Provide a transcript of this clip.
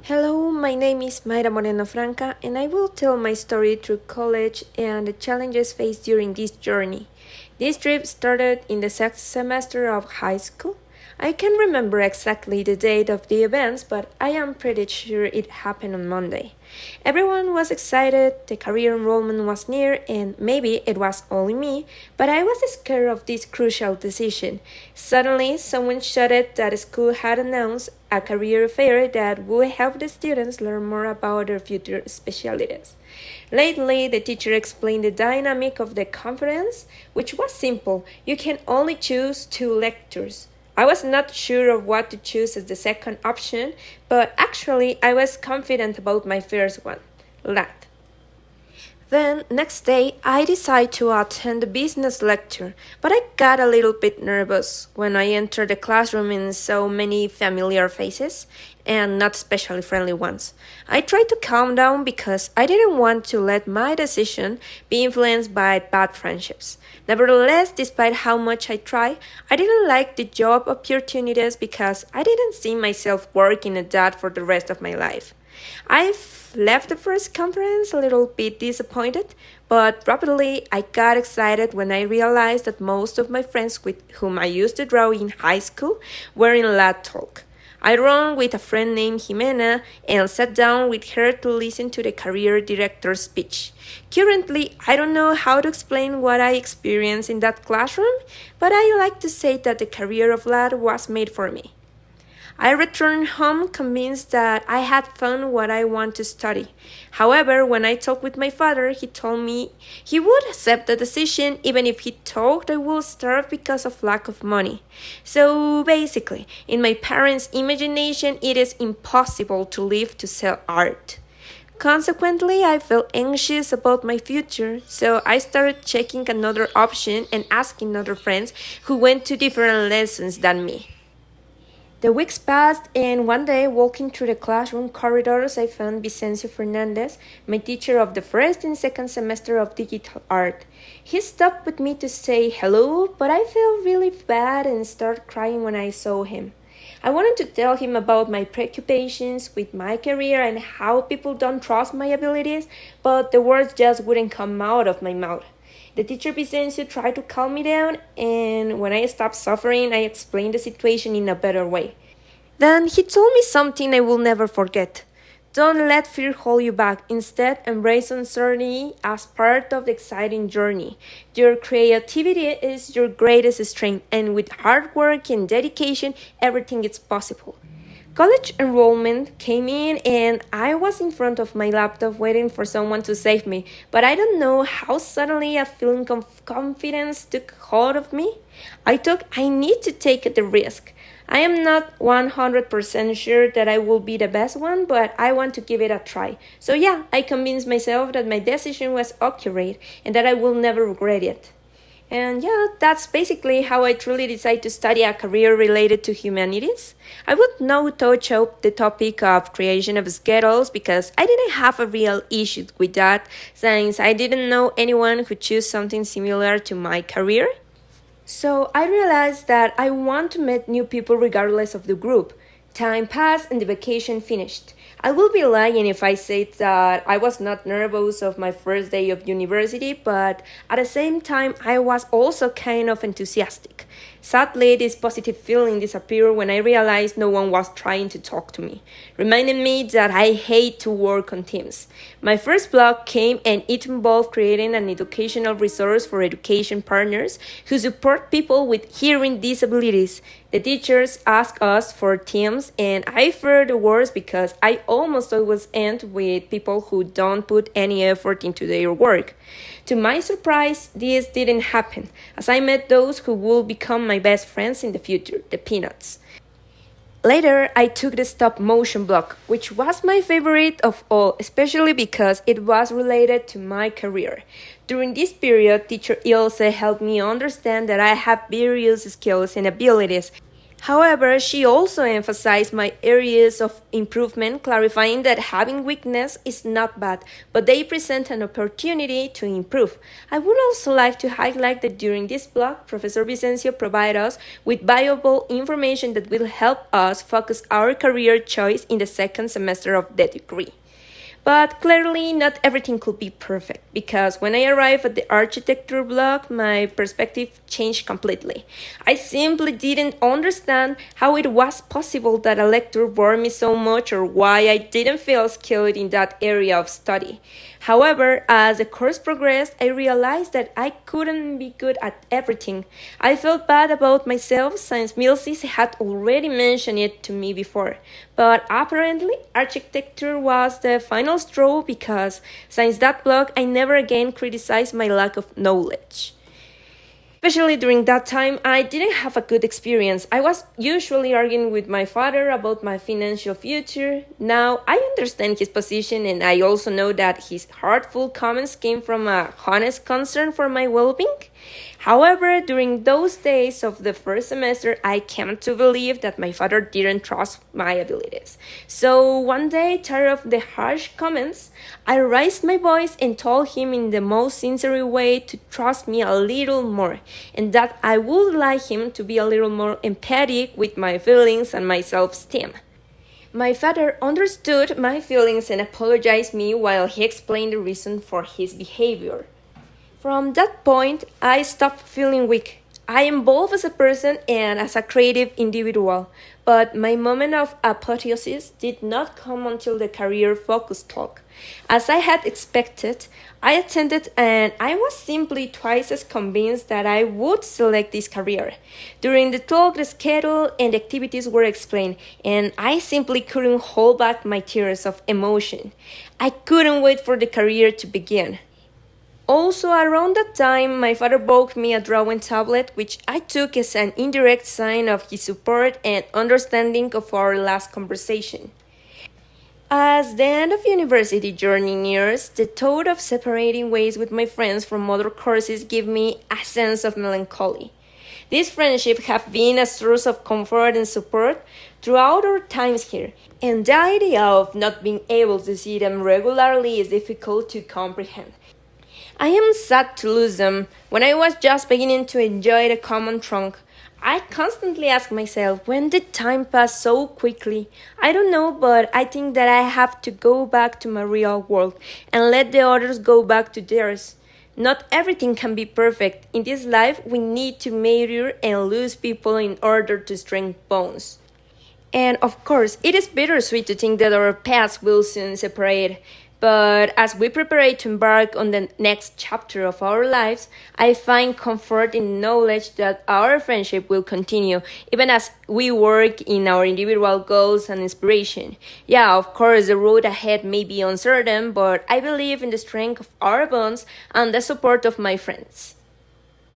Hello, my name is Mayra Moreno Franca, and I will tell my story through college and the challenges faced during this journey. This trip started in the sixth semester of high school. I can't remember exactly the date of the events, but I am pretty sure it happened on Monday. Everyone was excited, the career enrollment was near, and maybe it was only me, but I was scared of this crucial decision. Suddenly, someone shouted that school had announced a career fair that would help the students learn more about their future specialties. Lately, the teacher explained the dynamic of the conference, which was simple. You can only choose two lectures. I was not sure of what to choose as the second option, but actually I was confident about my first one, Lat. Then, next day, I decided to attend the business lecture, but I got a little bit nervous when I entered the classroom and saw many familiar faces, and not especially friendly ones. I tried to calm down because I didn't want to let my decision be influenced by bad friendships. Nevertheless, despite how much I tried, I didn't like the job opportunities because I didn't see myself working at that for the rest of my life. I've left the first conference a little bit disappointed, but rapidly I got excited when I realized that most of my friends with whom I used to draw in high school were in Lat Talk. I ran with a friend named Jimena and sat down with her to listen to the career director's speech. Currently, I don't know how to explain what I experienced in that classroom, but I like to say that the career of Lat was made for me. I returned home convinced that I had found what I want to study. However, when I talked with my father, he told me he would accept the decision even if he thought I would starve because of lack of money. So basically, in my parents' imagination, it is impossible to live to sell art. Consequently, I felt anxious about my future, so I started checking another option and asking other friends who went to different lessons than me. The weeks passed, and one day, walking through the classroom corridors, I found Vicencio Fernandez, my teacher of the first and second semester of digital art. He stopped with me to say hello, but I felt really bad and started crying when I saw him. I wanted to tell him about my preoccupations with my career and how people don't trust my abilities, but the words just wouldn't come out of my mouth. The teacher Vicencio tried to calm me down, and when I stopped suffering, I explained the situation in a better way. Then he told me something I will never forget. Don't let fear hold you back. Instead, embrace uncertainty as part of the exciting journey. Your creativity is your greatest strength, and with hard work and dedication, everything is possible. College enrollment came in and I was in front of my laptop waiting for someone to save me, but I don't know how suddenly a feeling of confidence took hold of me. I thought I need to take the risk. I am not 100% sure that I will be the best one, but I want to give it a try. So yeah, I convinced myself that my decision was accurate and that I will never regret it. And yeah, that's basically how I truly decided to study a career related to humanities. I would now touch up the topic of creation of schedules because I didn't have a real issue with that since I didn't know anyone who chose something similar to my career. So I realized that I want to meet new people regardless of the group. Time passed and the vacation finished. I will be lying if I said that I was not nervous of my first day of university, but at the same time I was also kind of enthusiastic. Sadly, this positive feeling disappeared when I realized no one was trying to talk to me, reminding me that I hate to work on teams. My first blog came and it involved creating an educational resource for education partners who support people with hearing disabilities. The teachers asked us for teams, and I fear the worst because I almost always end with people who don't put any effort into their work. To my surprise, this didn't happen, as I met those who would become my best friends in the future, the Peanuts. Later, I took the stop motion block, which was my favorite of all, especially because it was related to my career. During this period, teacher Ilse helped me understand that I have various skills and abilities. However, she also emphasized my areas of improvement, clarifying that having weakness is not bad, but they present an opportunity to improve. I would also like to highlight that during this blog, Professor Vicencio provided us with valuable information that will help us focus our career choice in the second semester of the degree. But clearly, not everything could be perfect because when I arrived at the architecture block, my perspective changed completely. I simply didn't understand how it was possible that a lecture bored me so much or why I didn't feel skilled in that area of study. However, as the course progressed, I realized that I couldn't be good at everything. I felt bad about myself since Milsis had already mentioned it to me before. But apparently, architecture was the final straw because since that blog, I never again criticized my lack of knowledge. Especially during that time, I didn't have a good experience. I was usually arguing with my father about my financial future. Now, I understand his position and I also know that his heartful comments came from a honest concern for my well-being. However, during those days of the first semester, I came to believe that my father didn't trust my abilities. So one day, tired of the harsh comments, I raised my voice and told him in the most sincere way to trust me a little more, and that I would like him to be a little more empathic with my feelings and my self-esteem. My father understood my feelings and apologized me while he explained the reason for his behavior. From that point, I stopped feeling weak. I evolved as a person and as a creative individual, but my moment of apotheosis did not come until the career focus talk. As I had expected, I attended and I was simply twice as convinced that I would select this career. During the talk, the schedule and activities were explained, and I simply couldn't hold back my tears of emotion. I couldn't wait for the career to begin. Also, around that time, my father bought me a drawing tablet, which I took as an indirect sign of his support and understanding of our last conversation. As the end of university journey nears, the thought of separating ways with my friends from other courses gave me a sense of melancholy. These friendships have been a source of comfort and support throughout our times here, and the idea of not being able to see them regularly is difficult to comprehend. I am sad to lose them. When I was just beginning to enjoy the common trunk, I constantly ask myself, when did time pass so quickly? I don't know, but I think that I have to go back to my real world and let the others go back to theirs. Not everything can be perfect. In this life, we need to mature and lose people in order to strengthen bonds. And of course, it is bittersweet to think that our paths will soon separate. But as we prepare to embark on the next chapter of our lives, I find comfort in the knowledge that our friendship will continue, even as we work in our individual goals and inspiration. Yeah, of course, the road ahead may be uncertain, but I believe in the strength of our bonds and the support of my friends.